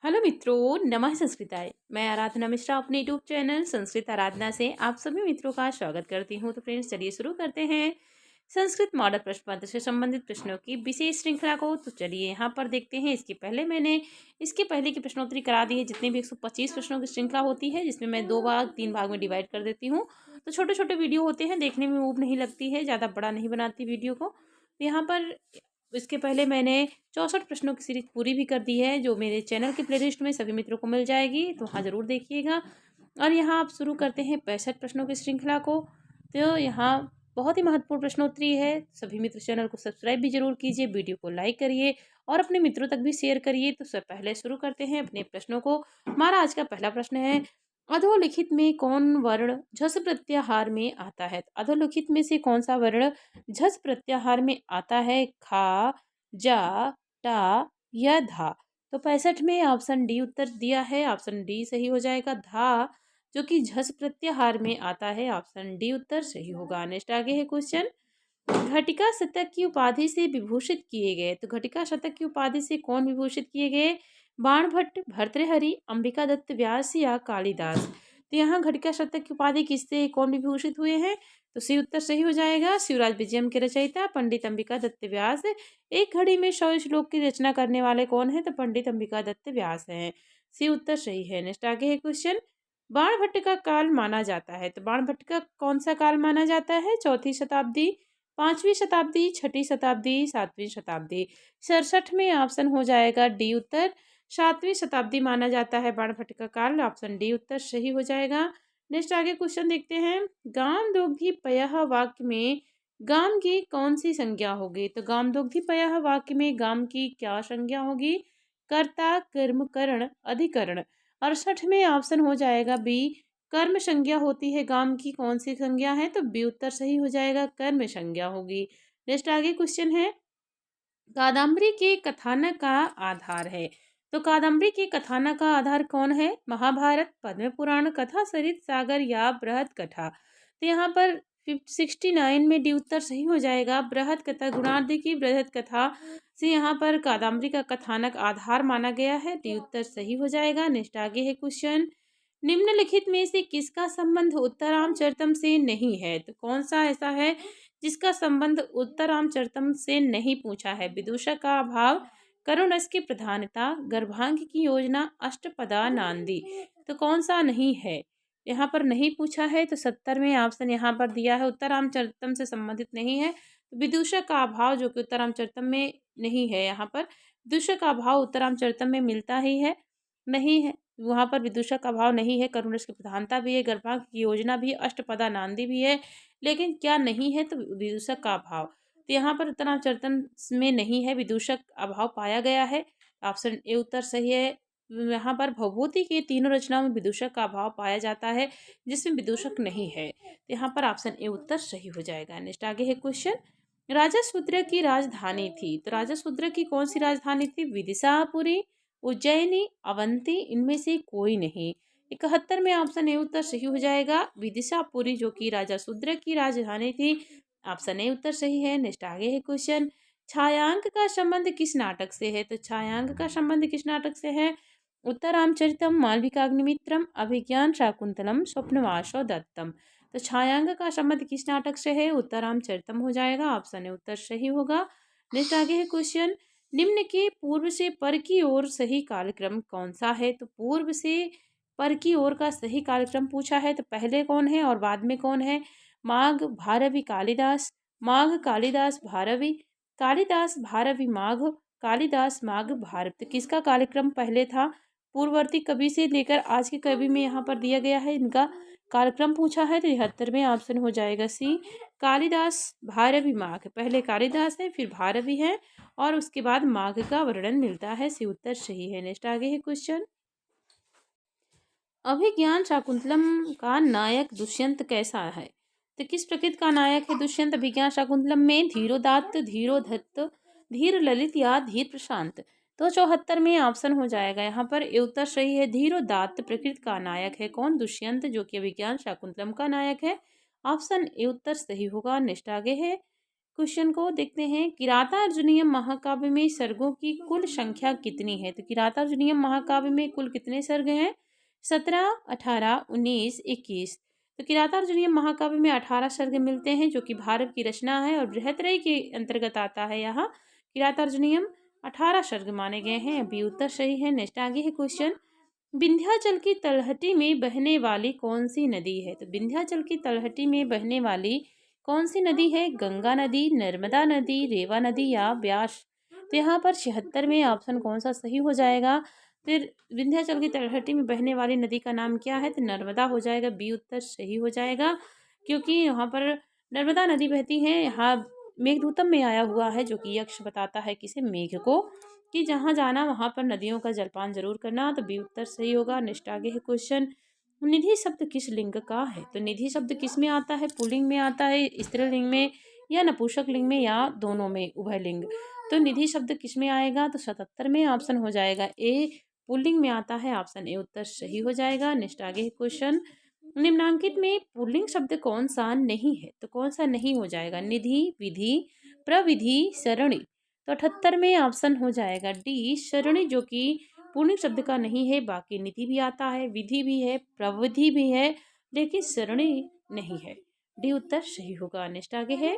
Hello मित्रों, नमः संस्कृताय। मैं आराधना मिश्रा अपने यूट्यूब चैनल संस्कृत आराधना से आप सभी मित्रों का स्वागत करती हूँ। तो फ्रेंड्स, चलिए शुरू करते हैं संस्कृत मॉडल प्रश्न पत्र से संबंधित प्रश्नों की विशेष श्रृंखला को। तो चलिए यहाँ पर देखते हैं। इसके पहले की प्रश्नोत्तरी करा दी है। जितने भी 125 प्रश्नों की श्रृंखला होती है, जिसमें मैं 2 भाग 3 भाग में डिवाइड कर देती हूँ। तो छोटे छोटे वीडियो होते हैं, देखने में ऊब नहीं लगती है, ज़्यादा बड़ा नहीं बनाती वीडियो को। तो यहाँ पर इसके पहले मैंने 64 प्रश्नों की सीरीज पूरी भी कर दी है, जो मेरे चैनल के प्लेलिस्ट में सभी मित्रों को मिल जाएगी, तो वहाँ ज़रूर देखिएगा। और यहाँ आप शुरू करते हैं 65 प्रश्नों की श्रृंखला को। तो यहाँ बहुत ही महत्वपूर्ण प्रश्नोत्तरी है। सभी मित्र चैनल को सब्सक्राइब भी जरूर कीजिए, वीडियो को लाइक करिए और अपने मित्रों तक भी शेयर करिए। तो सब पहले शुरू करते हैं अपने प्रश्नों को। हमारा आज का पहला प्रश्न है, अधोलिखित में कौन वर्ण झस प्रत्याहार में आता है? तो अधोलिखित में से कौन सा वर्ण झस प्रत्याहार में आता है? खा, जा, टा या धा? तो 65 में ऑप्शन डी उत्तर दिया है। ऑप्शन डी सही हो जाएगा। धा जो कि झस प्रत्याहार में आता है, ऑप्शन डी उत्तर सही होगा। नेक्स्ट आगे है क्वेश्चन, घटिका शतक की उपाधि से विभूषित किए गए। तो घटिका शतक की उपाधि से कौन विभूषित किए गए? बाणभट्ट, भर्तृहरि, अंबिका दत्त व्यास या कालिदास? तो यहाँ घटिका शतक की उपाधि किससे कौन विभूषित हुए हैं? तो सी उत्तर सही हो जाएगा। शिवराज विजयम के रचयिता पंडित अंबिका दत्त व्यास। एक घड़ी में 100 श्लोक की रचना करने वाले कौन है? तो पंडित अंबिका दत्त व्यास हैं। सी उत्तर सही है। नेक्स्ट आगे है क्वेश्चन, बाणभट्ट का काल माना जाता है। तो बाणभट्ट का कौन सा काल माना जाता है? चौथी शताब्दी, 5वीं शताब्दी, छठी शताब्दी, 7वीं शताब्दी? 67 में ऑप्शन हो जाएगा डी उत्तर 7वीं शताब्दी माना जाता है बाणभट्ट का काल। ऑप्शन डी उत्तर सही हो जाएगा। नेक्स्ट आगे क्वेश्चन देखते हैं, गांधोग्धि पयः वाक्य में गाम की कौन सी संज्ञा होगी? तो गांधोग्धि पयः वाक्य में गाम की क्या संज्ञा होगी? कर्ता, कर्म, करण, अधिकरण? 68 में ऑप्शन हो जाएगा बी, कर्म संज्ञा होती है। गाम की कौन सी संज्ञा है? तो बी उत्तर सही हो जाएगा, कर्म संज्ञा होगी। नेक्स्ट आगे क्वेश्चन है, कादम्बरी के कथानक का आधार है। तो कादम्बरी के कथानक का आधार कौन है? महाभारत, पद्म पुराण, कथा सरित सागर या बृहद कथा? तो यहाँ पर 69 में डी उत्तर सही हो जाएगा, बृहद कथा। गुणार्ध की बृहद कथा से यहाँ पर कादम्बरी का कथानक आधार माना गया है। डी उत्तर सही हो जाएगा। नेक्स्ट आगे है क्वेश्चन, निम्नलिखित में से किसका संबंध उत्तरामचरितम से नहीं है? तो कौन सा ऐसा है जिसका संबंध उत्तरामचरितम से नहीं पूछा है? विदूषक का अभाव, करुणस की प्रधानता, गर्भांग की योजना, अष्टपदा नांदी? तो कौन सा नहीं है? यहाँ पर नहीं पूछा है, तो 70 में ऑप्शन यहाँ पर दिया है, उत्तरामचरितम से संबंधित नहीं है। तो विदूषक का अभाव जो कि उत्तरामचरितम में नहीं है, यहाँ पर विदूषक का अभाव उत्तरामचरितम में मिलता ही है, नहीं है। वहाँ पर विदूषक का अभाव नहीं है, करुणस की प्रधानता भी है, गर्भांग की योजना भी है, अष्टपदा नांदी भी है, लेकिन क्या नहीं है? तो विदूषक का अभाव। तो यहाँ पर उत्तरामचरितम में नहीं है, विदूषक अभाव पाया गया है। ऑप्शन ए उत्तर सही है। यहाँ पर भवभूति के तीनों रचनाओं में विदूषक का अभाव पाया जाता है, जिसमें विदूषक नहीं है। तो यहाँ पर ऑप्शन ए उत्तर सही हो जाएगा। नेक्स्ट आगे है क्वेश्चन, राजा शूद्र की राजधानी थी। तो राजा शूद्र की कौन सी राजधानी थी? विदिशापुरी, उज्जैनी, अवंती? इनमें से कोई नहीं। 71 में ऑप्शन ए उत्तर सही हो जाएगा, विदिशापुरी जो कि राजा शूद्र की राजधानी थी। ऑप्शन ए उत्तर सही है। नेक्स्ट आगे है क्वेश्चन, छायांक का संबंध किस नाटक से है? तो छायांक का संबंध किस नाटक से है? उत्तरामचरितम, मालविकाग्निमित्रम, अभिज्ञान शाकुंतलम, स्वप्नवासो दत्तम? तो छायांक का संबंध किस नाटक से है? उत्तरामचरितम हो जाएगा। ऑप्शन ए उत्तर सही होगा। नेक्स्ट आगे है क्वेश्चन, निम्न के पूर्व से पर की ओर सही कार्यक्रम कौन सा है? तो पूर्व से पर की ओर का सही कार्यक्रम पूछा है, तो पहले कौन है और बाद में कौन है? माघ, भारवी, कालिदास, माघ, कालिदास, भारवी, कालिदास, भारवी, माघ, कालिदास, माघ, भारत? तो किसका कार्यक्रम पहले था? पूर्ववर्ती कवि से लेकर आज के कवि में यहाँ पर दिया गया है, इनका कार्यक्रम पूछा है। तो 73 में ऑप्शन हो जाएगा सी, कालिदास, भारवी, माघ। पहले कालिदास है, फिर भारवी है, और उसके बाद माघ का वर्णन मिलता है। सी उत्तर सही है। नेक्स्ट आगे है क्वेश्चन, अभिज्ञान शाकुंतलम का नायक दुष्यंत कैसा है? तो किस प्रकृति का नायक है दुष्यंत अभिज्ञान शाकुंतलम में? धीरोदात्त, धीरोधत्त, धीर ललित या धीर प्रशांत? तो 74 में ऑप्शन हो जाएगा यहाँ पर ए उत्तर सही है, धीरोदात्त प्रकृति का नायक है कौन? दुष्यंत, जो कि अभिज्ञान शाकुंतलम का नायक है। ऑप्शन ए उत्तर सही होगा। नेक्स्ट आगे है, क्वेश्चन को देखते हैं। किरातार्जुनीयम महाकाव्य में सर्गों की कुल संख्या कितनी है? तो किरातार्जुनीयम महाकाव्य में कुल कितने सर्ग हैं? 17, 18, 19, 21। तो किरातार्जुनीयम महाकाव्य में 18 सर्ग मिलते हैं, जो कि भारत की रचना है और बृहत्रयी के अंतर्गत आता है। यहाँ किरातार्जुनीयम 18 सर्ग माने गए हैं। अभी उत्तर सही है। नेक्स्ट आगे है क्वेश्चन। विंध्याचल की तलहटी में बहने वाली कौन सी नदी है? तो विंध्याचल की तलहटी में बहने वाली कौन सी नदी है? गंगा नदी, नर्मदा नदी, रेवा नदी या व्यास? तो यहाँ पर 76 में ऑप्शन कौन सा सही हो जाएगा? फिर विंध्याचल की तलहटी में बहने वाली नदी का नाम क्या है? तो नर्मदा हो जाएगा। बी उत्तर सही हो जाएगा, क्योंकि यहाँ पर नर्मदा नदी बहती है। यहाँ मेघदूतम में आया हुआ है, जो कि यक्ष बताता है किसे? मेघ को, कि जहाँ जाना वहाँ पर नदियों का जलपान जरूर करना। तो बी उत्तर सही होगा। नेक्स्ट आगे है क्वेश्चन। निधि शब्द किस लिंग का है? तो निधि शब्द किस में आता है? पुल्लिंग में आता है, स्त्रीलिंग में, या नपुंसक लिंग में, या दोनों में, उभय लिंग? तो निधि शब्द किस में आएगा? तो 77 में ऑप्शन हो जाएगा ए, पुल्लिंग में आता है। ऑप्शन ए उत्तर सही हो जाएगा। नेक्स्ट आगे है क्वेश्चन। निम्नांकित में पुल्लिंग शब्द कौन सा नहीं है? तो कौन सा नहीं हो जाएगा? निधि, विधि, प्रविधि, सरणी? तो 78 में ऑप्शन हो जाएगा डी, सरणी, जो कि पुल्लिंग शब्द का नहीं है। बाकी निधि भी आता है, विधि भी है, प्रविधि भी है, लेकिन सरणी नहीं है। डी उत्तर सही होगा। नेक्स्ट आगे है।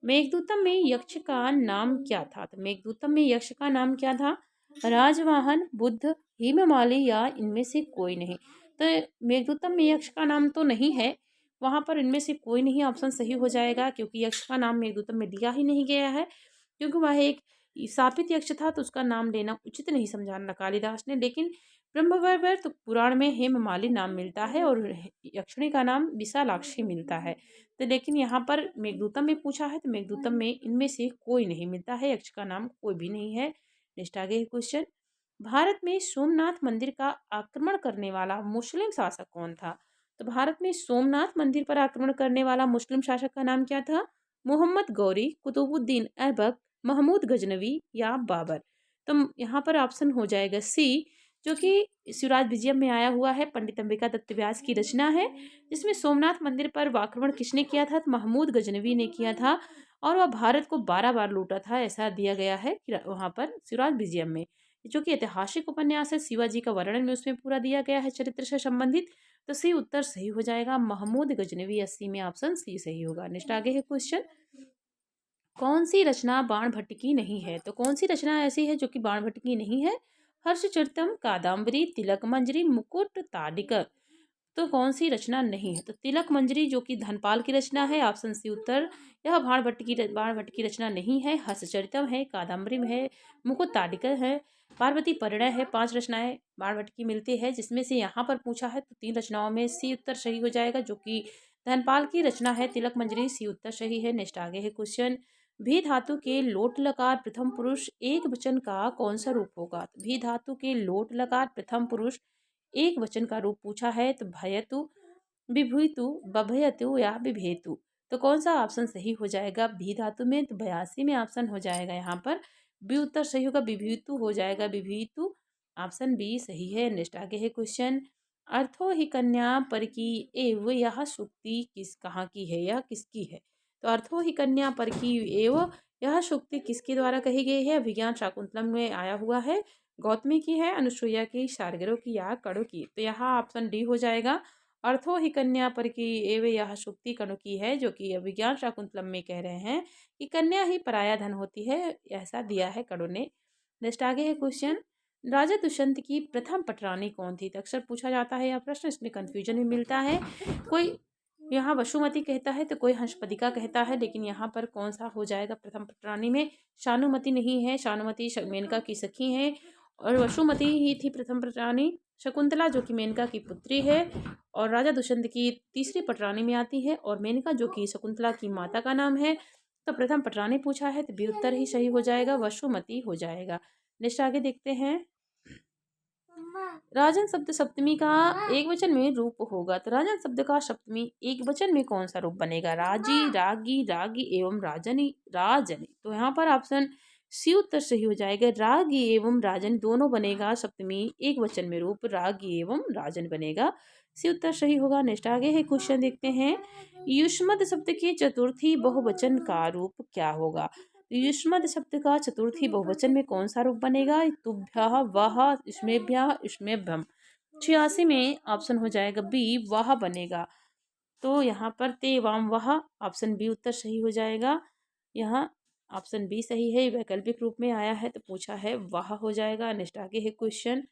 मेघदूतम में यक्ष का नाम क्या था? तो मेघदूतम में यक्ष का नाम क्या था? राजवाहन, बुद्ध, हेममाली या इनमें से कोई नहीं? तो मेघदूतम में यक्ष का नाम तो नहीं है, वहाँ पर इनमें से कोई नहीं ऑप्शन सही हो जाएगा, क्योंकि यक्ष का नाम मेघदूतम में दिया ही नहीं गया है, क्योंकि वह एक शापित यक्ष था, तो उसका नाम लेना उचित नहीं समझा कालिदास ने। लेकिन ब्रह्मवैवर्त पुराण में हेममाली नाम मिलता है और यक्षिणी का नाम विशालाक्षी मिलता है। तो लेकिन यहाँ पर मेघदूतम में पूछा है, तो मेघदूतम में इनमें से कोई नहीं मिलता है, यक्ष का नाम कोई भी नहीं है। नेक्स्ट आगे क्वेश्चन। भारत में सोमनाथ मंदिर का आक्रमण करने वाला मुस्लिम शासक कौन था? तो भारत में सोमनाथ मंदिर पर आक्रमण करने वाला मुस्लिम शासक का नाम क्या था? मोहम्मद गौरी, कुतुबुद्दीन ऐबक, महमूद गजनवी या बाबर? तो यहाँ पर ऑप्शन हो जाएगा सी, जो कि शिवराज विजयम में आया हुआ है, पंडित अंबिका दत्त व्यास की रचना है, जिसमें सोमनाथ मंदिर पर आक्रमण किसने किया था? तो महमूद गजनवी ने किया था, और वह भारत को 12 बार लूटा था, ऐसा दिया गया है वहाँ पर शिवराज विजयम में, जो कि ऐतिहासिक उपन्यास है। शिवाजी का वर्णन में उसमें पूरा दिया गया है चरित्र से संबंधित। तो सी उत्तर सही हो जाएगा। महमूद गजनवी 80 में ऑप्शन सी सही होगा। नेक्स्ट आगे है क्वेश्चन। कौन सी रचना बाणभट्ट की नहीं है? तो कौन सी रचना ऐसी है जो कि बाणभट्ट की नहीं है? हर्षचरितम, कादम्बरी, तिलक मंजरी, मुकुट ताडिका? तो कौन सी रचना नहीं है? तो तिलक मंजरी, जो कि धनपाल की रचना है, ऑप्शन सी उत्तर। यह बाणभट्ट की रचना नहीं है। हर्षचरितम है, कादम्बरी में है, मुकुट ताडिका है, पार्वती परिणय है। 5 रचनाएं बाणभट्ट की मिलती है, जिसमें से यहाँ पर पूछा है तो 3 रचनाओं में सी उत्तर सही हो जाएगा, जो कि धनपाल की रचना है तिलक मंजरी। सी उत्तर सही है। नेक्स्ट आगे है क्वेश्चन। भी धातु के लोट लकार प्रथम पुरुष एक वचन का कौन सा रूप होगा? भी धातु के लोट लकार प्रथम पुरुष एक वचन का रूप पूछा है, तो भयतु, विभूतु, बभयतु या विभेतु? तो कौन सा ऑप्शन सही हो जाएगा भी धातु में? तो 82 में ऑप्शन हो जाएगा यहाँ पर बी उत्तर सही होगा। विभूतु हो जाएगा, विभूतु। ऑप्शन बी सही है। नेक्स्ट आगे है क्वेश्चन। अर्थो ही कन्या पर की एव यह सूक्ति किस कहाँ की है, यह किसकी है? तो अर्थो ही कन्या पर की एव यह सूक्ति किसके द्वारा कही गई है? अभिज्ञान शाकुंतलम में आया हुआ है। गौतमी की है, अनुसुईया की, शार्ंगिरों की या कणु की? तो यहाँ ऑप्शन डी हो जाएगा। अर्थो ही कन्या पर की एवं यह सूक्ति कणु की है, जो कि अभिज्ञान शाकुंतलम में कह रहे हैं कि कन्या ही पराया धन होती है, ऐसा दिया है कणु ने। नेक्स्ट आगे है क्वेश्चन। राजा दुष्यंत की प्रथम पटरानी कौन थी? तो अक्सर पूछा जाता है यह प्रश्न, इसमें कंफ्यूजन भी मिलता है। कोई यहाँ वसुमती कहता है तो कोई हंसपदिका कहता है, लेकिन यहाँ पर कौन सा हो जाएगा प्रथम पटरानी में? शानुमति नहीं है, शानुमति मेनका की सखी है, और वसुमती ही थी प्रथम पटरानी। शकुंतला, जो कि मेनका की पुत्री है और राजा दुष्यंत की तीसरी पटरानी में आती है, और मेनका, जो कि शकुंतला की माता का नाम है। तो प्रथम पटरानी पूछा है, तो बी उत्तर ही सही हो जाएगा, वसुमती हो जाएगा। नेक्स्ट आगे देखते हैं। राजन शब्द सप्तमी का एक वचन में रूप होगा, तो राजन शब्द का सप्तमी एक वचन में कौन सा रूप बनेगा? राजी, रागी, रागी एवं राजनी, राजनी। तो यहाँ पर ऑप्शन सी उत्तर सही हो जाएगा। रागी एवं राजन दोनों बनेगा सप्तमी एक वचन में रूप, रागी एवं राजन बनेगा। सी उत्तर सही होगा। नेक्स्ट आगे है क्वेश्चन देखते हैं। युष्मद शब्द के चतुर्थी बहुवचन का रूप क्या होगा? युष्मद शब्द का चतुर्थी बहुवचन में कौन सा रूप बनेगा? तुभ्यः, वह, युष्मेभ्यः, युष्मेभ्यम्। 86 में ऑप्शन हो जाएगा बी, वह बनेगा। तो यहाँ पर ते वाम वह, ऑप्शन बी उत्तर सही हो जाएगा। यहाँ ऑप्शन बी सही है, वैकल्पिक रूप में आया है तो पूछा है वह हो जाएगा। नेक्स्ट आगे है क्वेश्चन।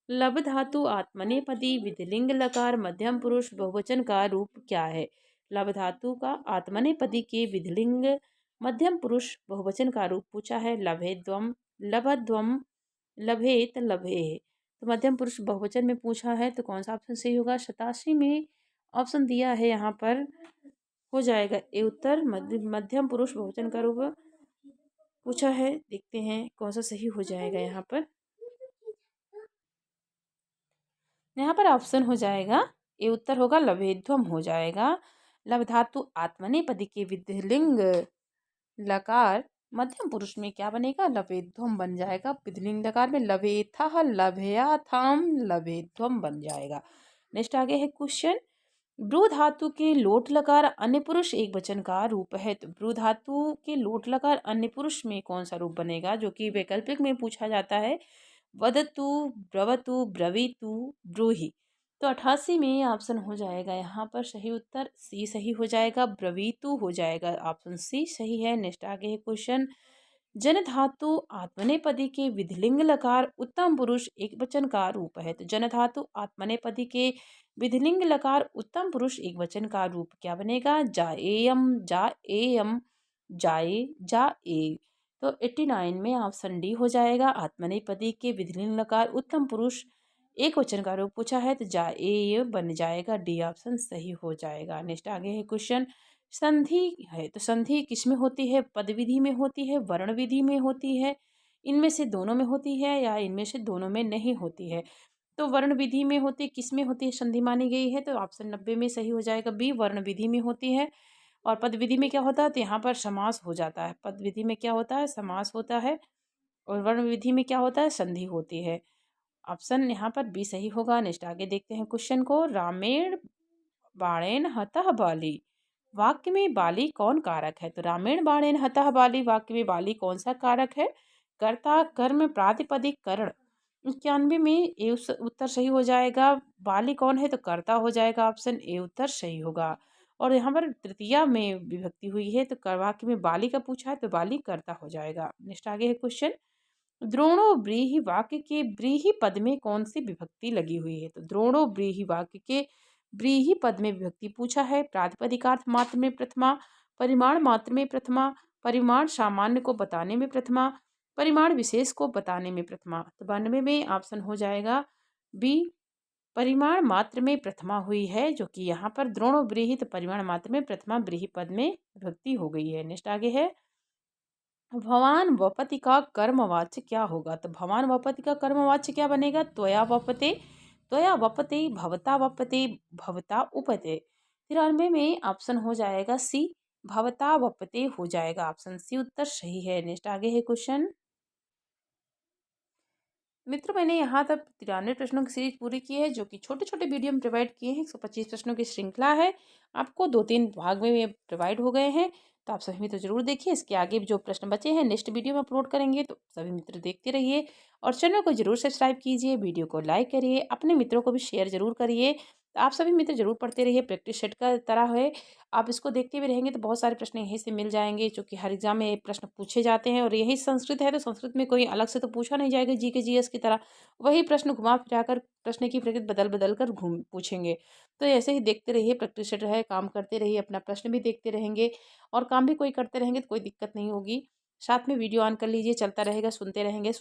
लब धातु आत्मनेपदी विधिलिंग लकार मध्यम पुरुष बहुवचन का रूप क्या है? लब धातु का आत्मनेपदी के विधिलिंग मध्यम पुरुष बहुवचन का रूप पूछा है। लभेद्वम, लभध्वम, लभेत, लभे। तो मध्यम पुरुष बहुवचन में पूछा है तो कौन सा ऑप्शन सही होगा? 87 में ऑप्शन दिया है यहाँ पर हो जाएगा ए उत्तर। मध्यम पुरुष बहुवचन का रूप पूछा है, देखते हैं कौन सा सही हो जाएगा। यहाँ पर ऑप्शन हो जाएगा ए उत्तर होगा, लभेध्वम हो जाएगा। लभ धातु आत्मनेपदी के विधिलिंग लकार मध्यम पुरुष में क्या बनेगा? लभेध्वम बन जाएगा। विधिलिंग लकार में लभेथा, लभयाथाम, लभेध्वम बन जाएगा। नेक्स्ट आगे है क्वेश्चन। ब्रू धातु के लोट लकार अन्य पुरुष एक वचन का रूप है। तो ब्रू धातु के लोट लकार अन्य पुरुष में कौन सा रूप बनेगा? जो कि वैकल्पिक में पूछा जाता है। वदतु, ब्रवतु, ब्रवीतु, ब्रूहि। तो 88 में ऑप्शन हो जाएगा यहाँ पर सही उत्तर सी सही हो जाएगा, ब्रवीतु हो जाएगा। ऑप्शन सी सही है। नेक्स्ट आगे है क्वेश्चन। जन धातु आत्मनेपदी के विधिलिंग लकार उत्तम पुरुष एक वचन का रूप है। तो जन धातु आत्मनेपदी के विधिलिंग लकार उत्तम पुरुष एक वचन का रूप क्या बनेगा? जाएयम, जाएयम, जाए, जाए। तो 89 में ऑप्शन डी हो जाएगा। आत्मनेपदी के विधिलिंग लकार उत्तम पुरुष एक वचन का रूप पूछा है तो जाए बन जाएगा। डी ऑप्शन सही हो जाएगा। नेक्स्ट आगे है क्वेश्चन। संधि है तो संधि किसमें होती है? पद विधि में होती है, वर्ण विधि में होती है, इनमें से दोनों में होती है या इनमें से दोनों में नहीं होती है? तो वर्ण विधि में होती है। किस में होती है संधि मानी गई है? तो ऑप्शन 90 में सही हो जाएगा बी, वर्ण विधि में होती है। और पद विधि में क्या होता है? तो यहाँ पर समास हो जाता है। पद विधि में क्या होता है? समास होता है। और वर्ण विधि में क्या होता है? संधि होती है। ऑप्शन यहाँ पर बी सही होगा। नेक्स्ट आगे देखते हैं क्वेश्चन को। रामेण बाणेन हतः बाली वाक्य में बाली कौन कारक है? तो रामेण बाणेन हतः बाली वाक्य में बाली कौन सा कारक है? कर्ता, कर्म, प्रातिपदिक, करण। 91 में ए उत्तर सही हो जाएगा। बाली कौन है? तो कर्ता हो जाएगा। ऑप्शन ए उत्तर सही होगा। और यहाँ पर तृतीया में विभक्ति हुई है तो वाक्य में बाली का पूछा है तो बाली कर्ता हो जाएगा। नेक्स्ट आगे है क्वेश्चन। द्रोणो ब्रीहि वाक्य के ब्रीहि पद में कौन सी विभक्ति लगी हुई है? तो द्रोणो ब्रीहि वाक्य के ब्रीहि पद में विभक्ति पूछा है। प्रातिपदिकार्थ मात्र में प्रथमा, परिमाण मात्र में प्रथमा, परिमाण सामान्य को बताने में प्रथमा, परिमाण विशेष को बताने में प्रथमा। तो 92 में ऑप्शन हो जाएगा बी, परिमाण मात्र में प्रथमा हुई है, जो कि यहाँ पर द्रोणो ब्रीहि तो परिमाण मात्र में प्रथमा ब्रीहि पद में विभक्ति हो गई है। नेक्स्ट आगे है। भवान वपति का कर्मवाच्य क्या होगा? तो भवान वपति का कर्मवाच्य क्या बनेगा? त्वया वपते, त्वया वपते, भवता वपते, भवता उपते। 93 में ऑप्शन हो जाएगा सी, भवता वपते हो जाएगा। ऑप्शन सी उत्तर सही है। नेक्स्ट आगे है क्वेश्चन। मित्रों मैंने यहाँ तक 93 प्रश्नों की सीरीज पूरी की है, जो कि छोटे छोटे वीडियो में प्रोवाइड किए हैं। 125 प्रश्नों की श्रृंखला है, आपको 2-3 भाग में ये प्रोवाइड हो गए हैं। तो आप सभी मित्र जरूर देखिए। इसके आगे भी जो प्रश्न बचे हैं नेक्स्ट वीडियो में अपलोड करेंगे, तो सभी मित्र देखते रहिए और चैनल को जरूर सब्सक्राइब कीजिए, वीडियो को लाइक करिए, अपने मित्रों को भी शेयर जरूर करिए। तो आप सभी मित्र जरूर पढ़ते रहिए, प्रैक्टिस सेट का तरह है। आप इसको देखते भी रहेंगे तो बहुत सारे प्रश्न यहीं से मिल जाएंगे, जो कि हर एग्जाम में ये प्रश्न पूछे जाते हैं। और यही संस्कृत है तो संस्कृत में कोई अलग से तो पूछा नहीं जाएगा जी के जीएस की तरह, वही प्रश्न घुमा फिरा कर प्रश्न की प्रकृति बदल बदल कर घूम पूछेंगे। तो ऐसे ही देखते रहिए, प्रैक्टिस सेट है, काम करते रहिए, अपना प्रश्न भी देखते रहेंगे और काम भी कोई करते रहेंगे तो कोई दिक्कत नहीं होगी। साथ में वीडियो ऑन कर लीजिए, चलता रहेगा, सुनते रहेंगे।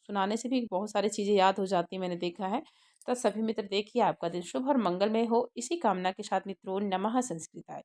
सुनाने से भी बहुत सारी चीज़ें याद हो जाती हैं, मैंने देखा है। तो सभी मित्र देखिए, आपका दिन शुभ और मंगलमय हो, इसी कामना के साथ मित्रों, नमः संस्कृताय।